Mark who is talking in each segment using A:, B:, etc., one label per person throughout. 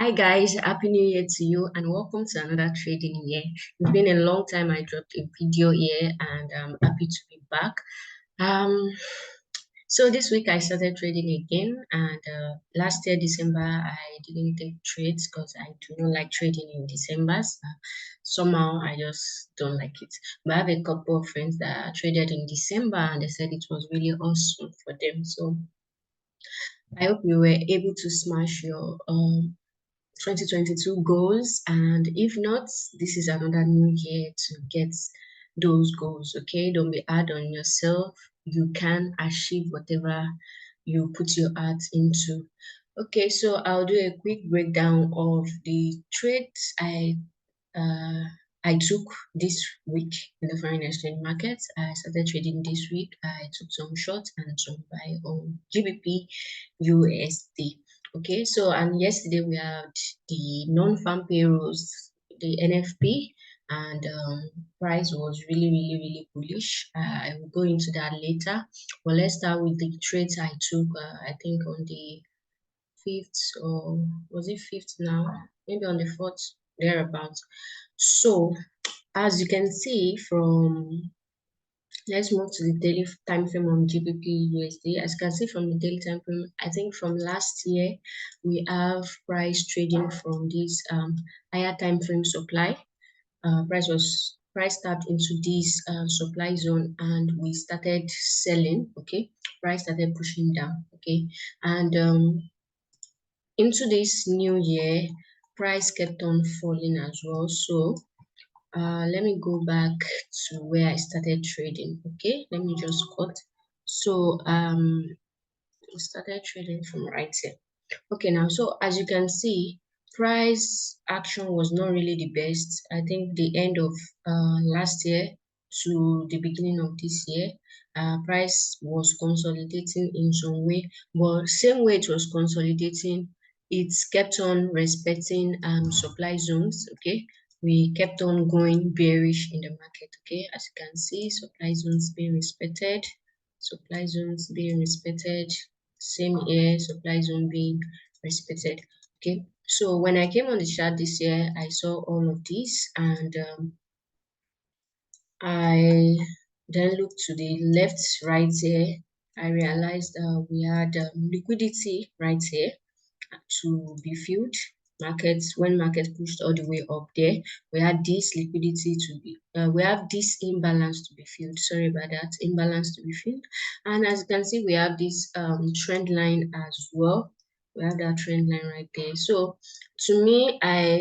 A: Hi guys, happy new year to you and welcome to another trading year. It's been a long time I dropped a video here and I'm happy to be back. Um so this week I started trading again and last year December I didn't take trades because I do not like trading in December. Somehow I just don't like it. But I have a couple of friends that traded in December and they said it was really awesome for them. So I hope you were able to smash your 2022 goals, and if not, this is another new year to get those goals. Okay, don't be hard on yourself. You can achieve whatever you put your heart into. Okay, so I'll do a quick breakdown of the trades uh, I took this week in the foreign exchange market. I started trading this week. I took some shorts and some buy on GBP USD. Okay, so and yesterday we had the non-farm payrolls, the NFP, and price was really bullish. I will go into that later, but let's start with the trades I took. I think on the 5th, or was it 5th now? Maybe on the 4th, thereabouts. So as you can see from, let's move to the daily time frame on GBP USD. As you can see from the daily time frame, I think from last year we have price trading from this higher time frame supply. Price tapped into this supply zone and we started selling. Okay, price started pushing down. Okay, and into this new year, price kept on falling as well. So let me go back to where I started trading. Okay, let me just cut. So we started trading from right here. Okay, now so as you can see, price action was not really the best. I think the end of last year to the beginning of this year, price was consolidating in some way, but same way it was consolidating, it kept on respecting supply zones. Okay, we kept on going bearish in the market. Okay, as you can see, supply zones being respected, supply zones being respected, same here, supply zone being respected. Okay, so when I came on the chart this year, I saw all of this and I then looked to the left, right here. I realized we had liquidity right here to be filled. When market pushed all the way up there, we had this liquidity to be we have this imbalance to be filled. Sorry about that, imbalance to be filled. And as you can see, we have this trend line as well. We have that trend line right there. So to me, I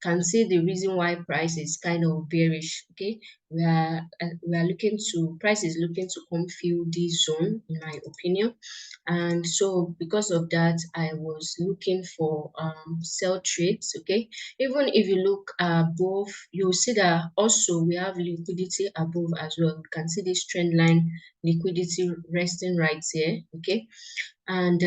A: can see the reason why price is kind of bearish. Okay, we are looking to, price is looking to come fill this zone, in my opinion. And so because of that, I was looking for sell trades. Okay, even if you look above, you'll see that also we have liquidity above as well. You can see this trend line liquidity resting right here. Okay, and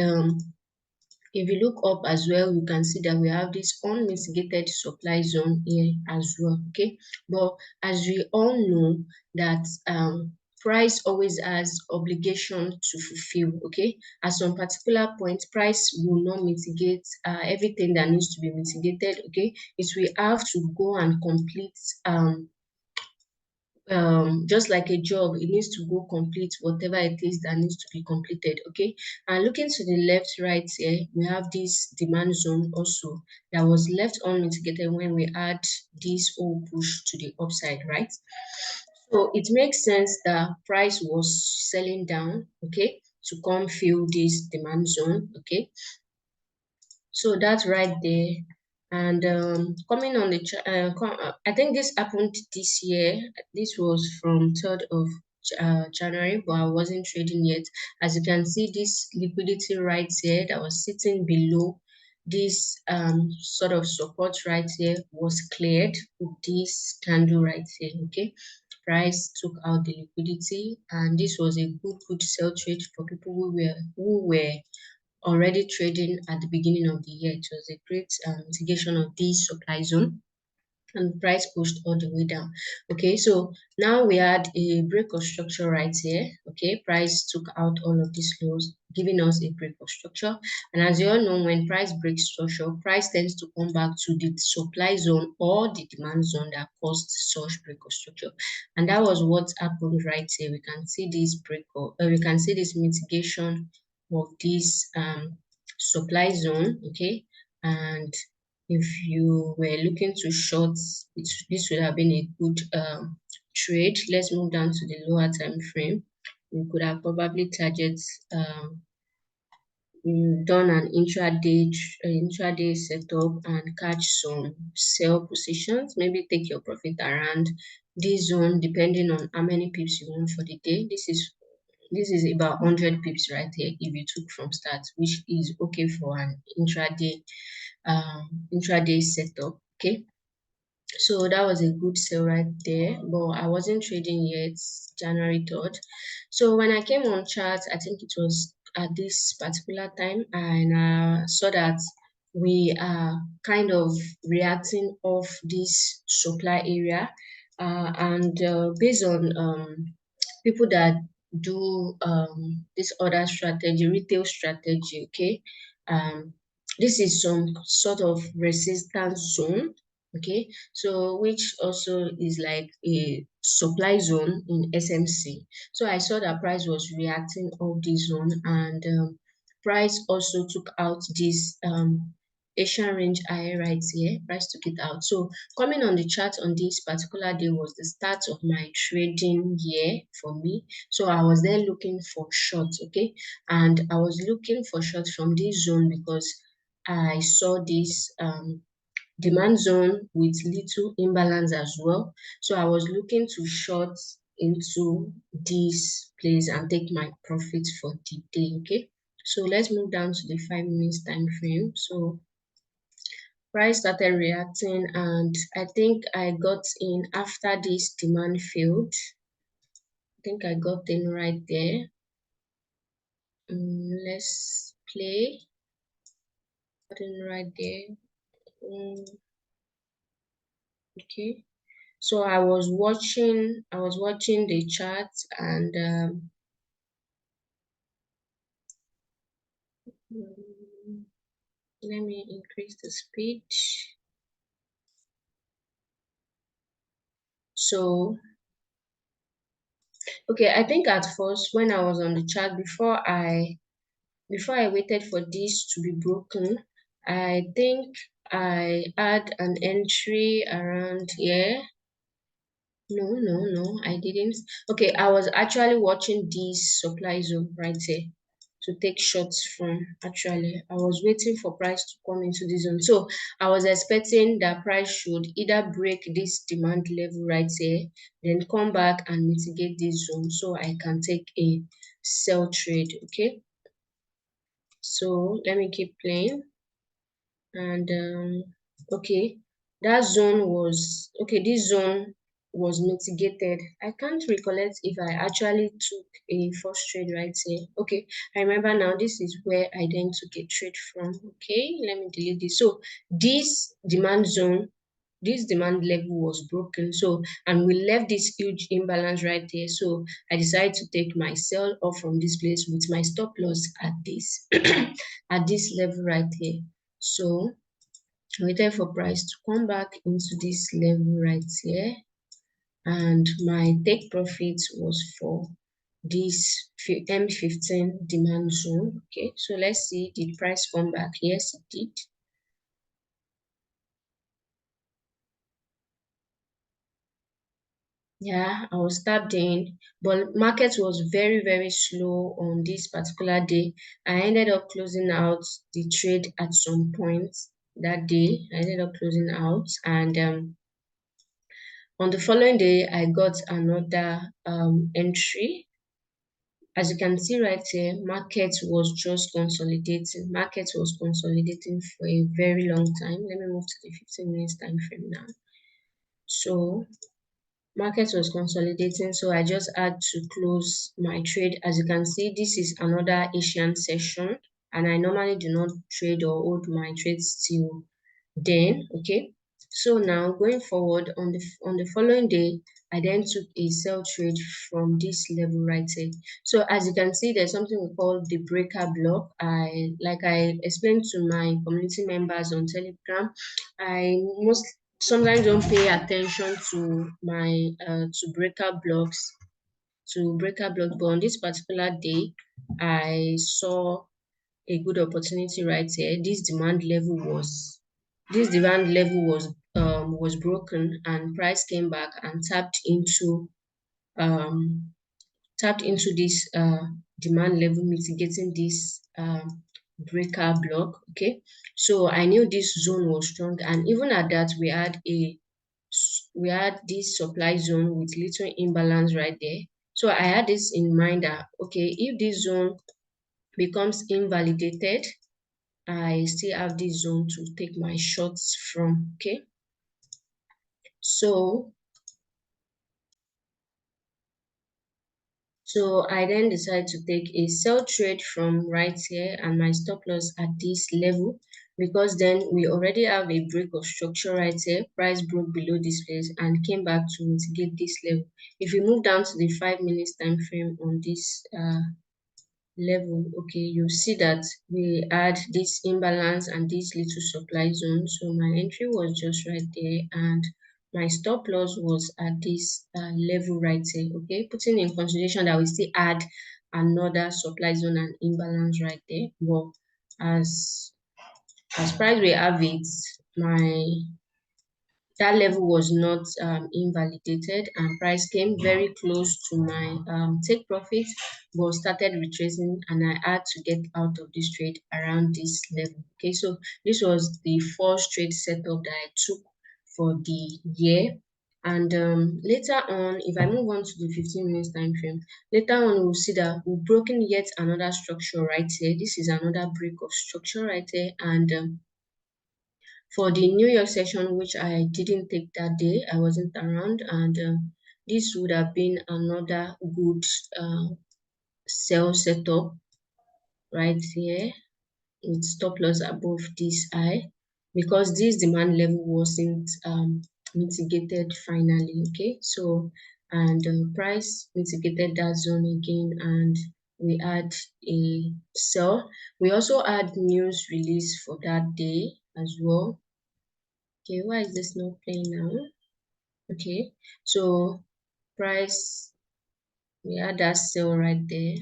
A: if you look up as well, you can see that we have this unmitigated supply zone here as well. Okay, but as we all know that price always has obligation to fulfill. Okay, at some particular point, price will not mitigate everything that needs to be mitigated. Okay, it will have to go and complete just like a job, it needs to go complete whatever it is that needs to be completed. Okay, and looking to the left, right here, we have this demand zone also that was left unmitigated when we had this whole push to the upside, right? So it makes sense that price was selling down, okay, to come fill this demand zone. Okay, so that's right there. And coming on the I think this happened this year. This was from 3rd of January, but I wasn't trading yet. As you can see, this liquidity right here that was sitting below this sort of support right here was cleared with this candle right here. Okay, price took out the liquidity, and this was a good sell trade for people who were already trading at the beginning of the year. It was a great mitigation of this supply zone. and price pushed all the way down. Okay, so now we had a break of structure right here. Okay, price took out all of these lows, giving us a break of structure. And as you all know, when price breaks structure, price tends to come back to the supply zone or the demand zone that caused such break of structure. And that was what happened right here. We can see this break of, we can see this mitigation of this supply zone. Okay, and if you were looking to short, this would have been a good trade. Let's move down to the lower time frame. We could have probably done an intraday setup and catch some sell positions. Maybe take your profit around this zone, depending on how many pips you want for the day. This is about 100 pips right here if you took from start, which is okay for an intraday setup. Okay, so that was a good sale right there, but I wasn't trading yet, January 3rd. So when I came on chart, I think it was at this particular time, and I saw that we are kind of reacting off this supply area, and based on people that do this other strategy, retail strategy, okay, um, this is some sort of resistance zone. Okay, so which also is like a supply zone in SMC. So I saw that price was reacting off this zone, and price also took out this Asian range high right here. Price took it out. So coming on the chart on this particular day was the start of my trading year for me. So I was there looking for shorts, okay, and I was looking for shorts from this zone because I saw this demand zone with little imbalance as well. So I was looking to short into this place and take my profit for the day. Okay, so let's move down to the 5 minutes time frame. So price started reacting, and I think I got in after this demand failed. I think I got in right there. Let's play. Got in right there. Okay. So I was watching the chart, and let me increase the speed. So, okay, I think at first when I was on the chart before I waited for this to be broken, I think I had an entry around here. No, I didn't. Okay, I was actually watching this supply zone right here to take shots from. Actually, I was waiting for price to come into this zone. So I was expecting that price should either break this demand level right here, then come back and mitigate this zone so I can take a sell trade. Okay, so let me keep playing. And okay, that zone was okay, this zone was mitigated. I can't recollect if I actually took a first trade right here. Okay, I remember now. This is where I then took a trade from. Okay, let me delete this. So this demand zone, this demand level was broken, so and we left this huge imbalance right there. So I decided to take my sell off from this place with my stop loss at this at this level right here. So waited for price to come back into this level right here, and my take profit was for this M15 demand zone. Okay, so let's see, did price come back? Yes, it did. Yeah, I was tapped in, but market was very slow on this particular day. I ended up closing out the trade at some point that day. I ended up closing out, and on the following day, I got another entry. As you can see right here, market was just consolidating. Market was consolidating for a very long time. Let me move to the 15 minutes time frame now. So market was consolidating, so I just had to close my trade. As you can see, this is another Asian session, and I normally do not trade or hold my trades till then. Okay, So now going forward on the following day, I then took a sell trade from this level right here. So as you can see, there's something we call the breaker block. I explained to my community members on Telegram, I most sometimes don't pay attention to my breaker blocks, but on this particular day, I saw a good opportunity right here. This demand level was broken, and price came back and um tapped into this demand level, mitigating this breaker block. Okay, so I knew this zone was strong, and even at that, we had this supply zone with little imbalance right there. So I had this in mind that okay, if this zone becomes invalidated, I still have this zone to take my shots from. Okay, so I then decided to take a sell trade from right here and my stop loss at this level, because then we already have a break of structure right here. Price broke below this place and came back to mitigate this level. If you move down to the 5 minutes time frame on this level, okay, you see that we had this imbalance and this little supply zone. So my entry was just right there, and my stop loss was at this level right here. Okay, putting in consideration that we still add another supply zone and imbalance right there. Well, as price we have it, my that level was not invalidated, and price came very close to my take profit, but started retracing, and I had to get out of this trade around this level. Okay, so this was the first trade setup that I took for the year. And later on, if I move on to the 15 minutes time frame, later on we'll see that we've broken yet another structure right here. This is another break of structure right here, and for the New York session, which I didn't take that day, I wasn't around, and this would have been another good sell setup right here with stop loss above this high, because this demand level wasn't mitigated finally. Okay, so and price mitigated that zone again, and we had a sell. We also had news release for that day as well. Okay, why is this not playing now? Okay, so price, we had that sell right there.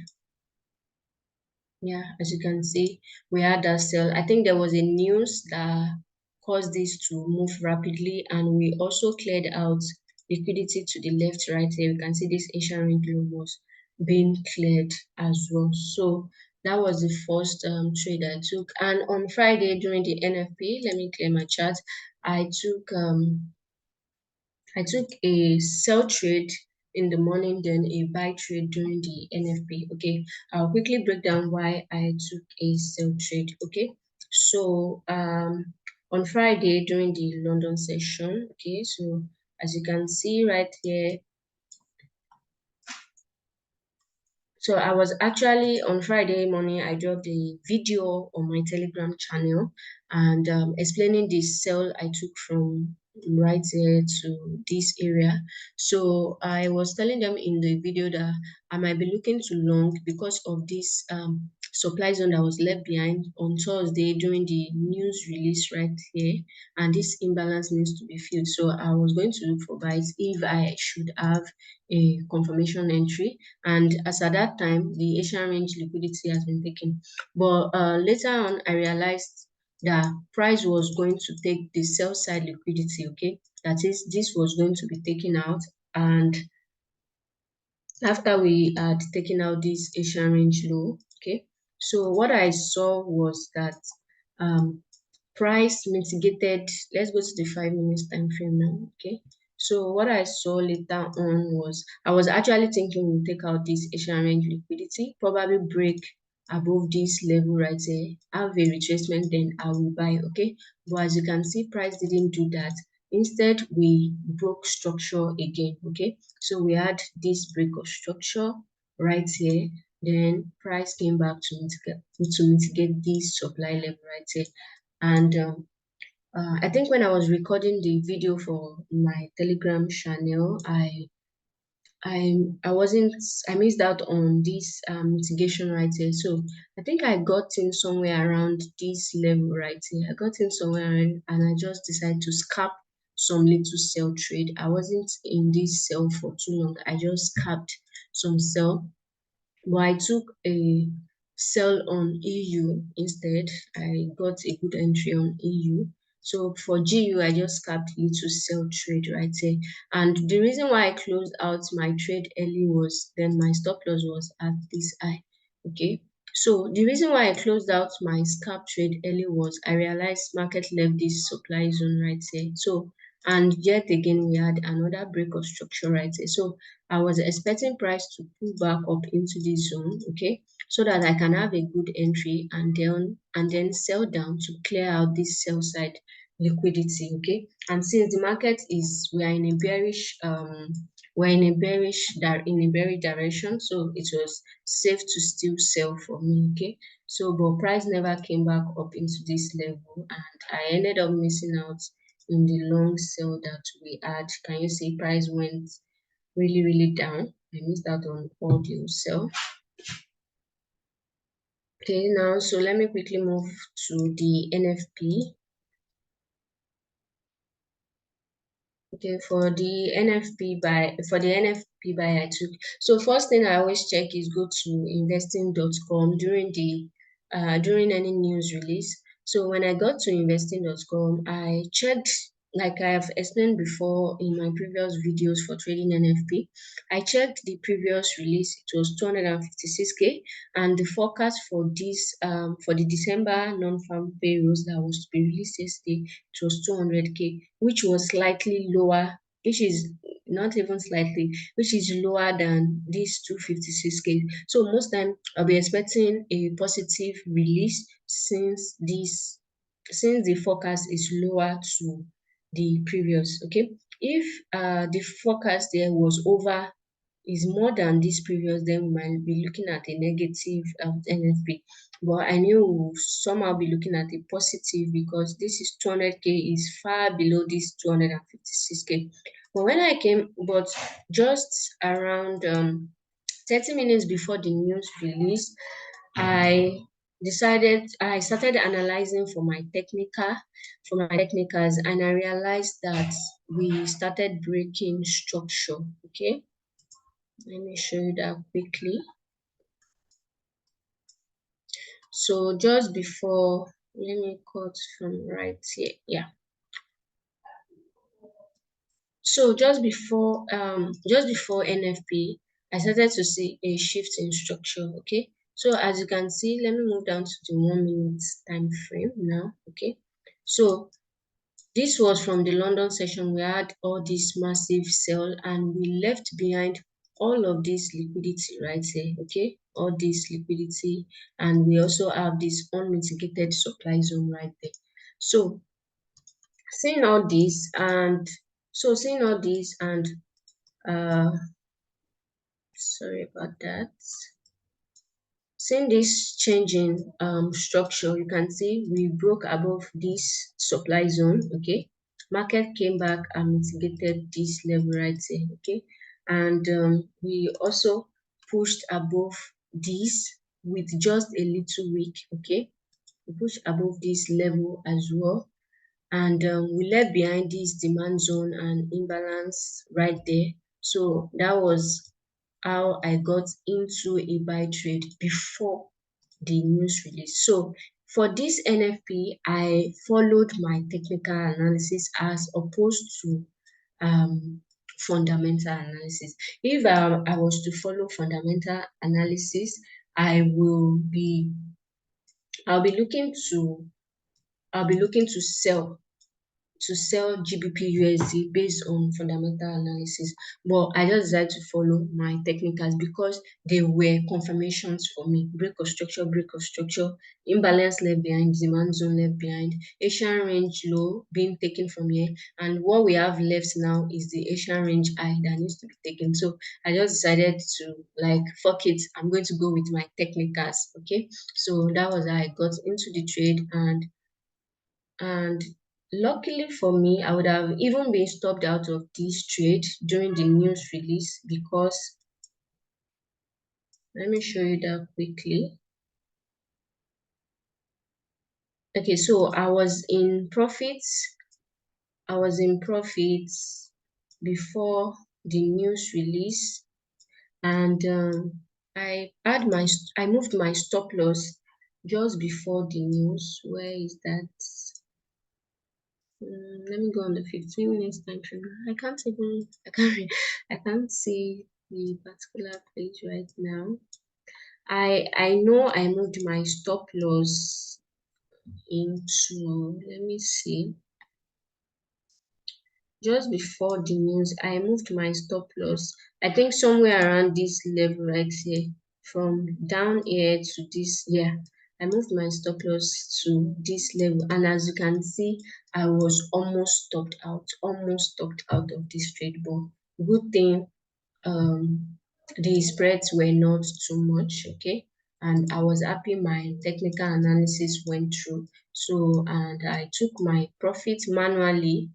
A: Yeah, as you can see, we had that sell. I think there was a news that caused this to move rapidly, and we also cleared out liquidity to the left right here. You can see this Asian ring low was being cleared as well. So that was the first trade I took. And on Friday during the NFP, let me clear my chart. I took a sell trade in the morning, then a buy trade during the NFP. Okay, I'll quickly break down why I took a sell trade. Okay, so on Friday during the London session, okay, so as you can see right here, so I was actually on Friday morning, I dropped a video on my Telegram channel, and explaining the sell I took from right here to this area. So I was telling them in the video that I might be looking to long because of this supply zone that was left behind on Thursday during the news release right here, and this imbalance needs to be filled. So I was going to look for buys if I should have a confirmation entry, and as at that time the Asian range liquidity has been taken. But later on I realized that price was going to take the sell side liquidity. Okay, that is, this was going to be taken out, and after we had taken out this Asian range low, okay, so what I saw was that um price mitigated. Let's go to the 5 minutes time frame now. Okay, so what I saw later on was I was actually thinking we'll take out this Asian range liquidity, probably break above this level right here, have a retracement, then I will buy. Okay, but as you can see, price didn't do that. Instead, we broke structure again. Okay, so we had this break of structure right here, then price came back to mitigate this supply level right here, and I think when I was recording the video for my Telegram channel, I missed out on this mitigation right here. So I think I got in somewhere around this level right here. I got in somewhere around, and I just decided to scalp some little sell trade. I wasn't in this sell for too long. I just scalped some sell, but I took a sell on EU instead. I got a good entry on EU. So for GU, I just scalped little sell trade right here. And the reason why I closed out my trade early was then my stop loss was at this high. Okay. So the reason why I closed out my scalp trade early was I realized market left this supply zone right here. So and yet again we had another break of structure right here. So I was expecting price to pull back up into this zone, okay, so that I can have a good entry and then sell down to clear out this sell side liquidity, okay. And since the market is we are in a bearish we're in a bearish direction, so it was safe to still sell for me, okay. So but price never came back up into this level, and I ended up missing out in the long sell that we had. Can you see price went really down? I missed out on audio sell. Okay, now so let me quickly move to the NFP. Okay, for the NFP buy I took. So first thing I always check is go to investing.com during any news release. So when I got to investing.com, I checked, like I have explained before in my previous videos for trading NFP. I checked the previous release, it was 256k, and the forecast for this for the December non-farm payrolls that was to be released yesterday, it was 200k, which was slightly lower, which is not even slightly, which is lower than this 256k. So most time I'll be expecting a positive release since the forecast is lower to the previous. Okay, if the forecast there was over is more than this previous, then we might be looking at a negative NFP. But I knew we'll somehow be looking at a positive because this is 200k is far below this 256k. But when I came, but just around 30 minutes before the news release, I started analyzing for my technicals, and I realized that we started breaking structure. Okay, let me show you that quickly. So just before, let me cut from right here. Yeah. So just before NFP, I started to see a shift in structure. Okay. So as you can see, let me move down to the 1 minute time frame now. Okay. So this was from the London session. We had all this massive sell and we left behind all of this liquidity right here, okay? All this liquidity, and we also have this unmitigated supply zone right there. So seeing all this and uh sorry about that. Seeing this change in structure, you can see we broke above this supply zone, okay? Market came back and mitigated this level right here, okay? And we also pushed above this with just a little wick, okay? We pushed above this level as well. And we left behind this demand zone and imbalance right there. So that was how I got into a buy trade before the news release. So for this NFP, I followed my technical analysis as opposed to fundamental analysis. If I was to follow fundamental analysis, I will be I'll be looking to I'll be looking to sell GBP USD based on fundamental analysis, but I just decided to follow my technicals because they were confirmations for me. Break of structure, imbalance left behind, demand zone left behind, Asian range low being taken from here, and what we have left now is the Asian range high that needs to be taken. So I just decided to, like, fuck it, I'm going to go with my technicals. Okay, so that was how I got into the trade, and Luckily for me, I would have even been stopped out of this trade during the news release, because let me show you that quickly. Okay, so I was in profits. I was in profits before the news release, and I moved my stop loss just before the news. Where is that? Let me go on the 15 minutes time frame. I can't see the particular page right now. I know I moved my stop loss into, let me see, just before the news. I moved my stop loss, I think somewhere around this level right here, from down here to this. Yeah, I moved my stop loss to this level, and as you can see, I was almost stopped out of this trade. But good thing, the spreads were not too much, okay, and I was happy my technical analysis went through. So, and I took my profit manually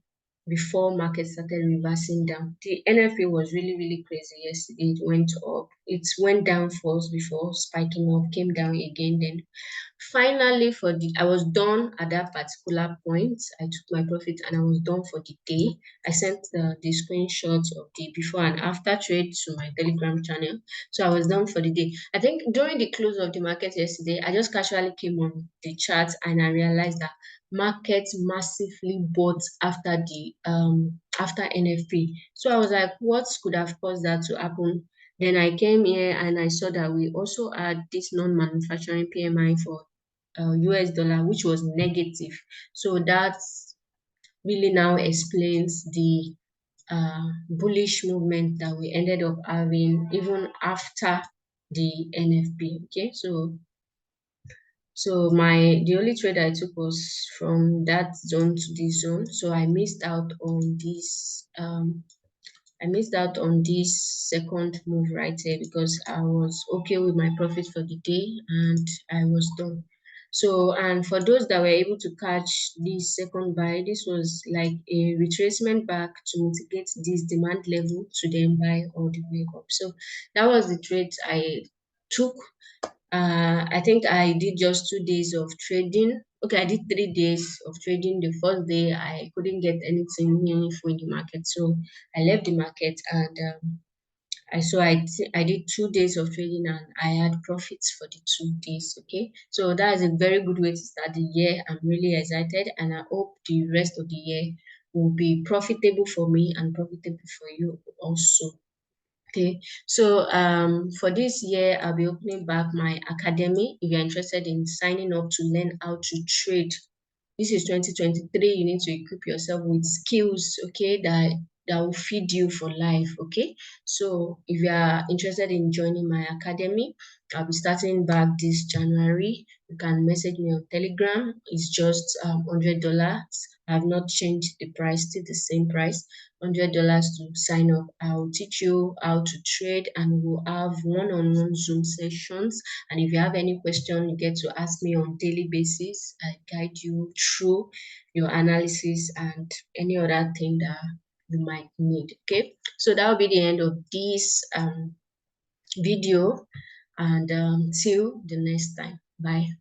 A: before market started reversing down. The NFP was really crazy yesterday. It went up, it went down first before spiking up, came down again, then finally I was done at that particular point. I took my profit and I was done for the day. I sent the screenshots of the before and after trade to my Telegram channel. So I was done for the day. I think during the close of the market yesterday, I just casually came on the chart and I realized that markets massively bought after the after NFP. So I was like, what could have caused that to happen? Then I came here and I saw that we also had this non-manufacturing PMI for US dollar, which was negative. So that really now explains the bullish movement that we ended up having even after the NFP. Okay, so the only trade I took was from that zone to this zone. So I missed out on this second move right here, because I was okay with my profit for the day and I was done. So, and for those that were able to catch this second buy, this was like a retracement back to mitigate this demand level to then buy all the way up. So that was the trade I took. I think I did just 2 days of trading. Okay, I did 3 days of trading. The first day, I couldn't get anything meaningful in the market, so I left the market, and I did 2 days of trading and I had profits for the 2 days. Okay, so that is a very good way to start the year. I'm really excited, and I hope the rest of the year will be profitable for me and profitable for you also. Okay, so for this year, I'll be opening back my academy. If you're interested in signing up to learn how to trade, this is 2023. You need to equip yourself with skills, okay, that will feed you for life. Okay, so if you are interested in joining my academy, I'll be starting back this January. You can message me on Telegram. It's just $100. I have not changed the price, still the same price. $100 to sign up. I'll teach you how to trade, and we'll have one-on-one Zoom sessions. And if you have any question, you get to ask me on daily basis. I guide you through your analysis and any other thing that you might need. Okay, so that will be the end of this video, and see you the next time. Bye.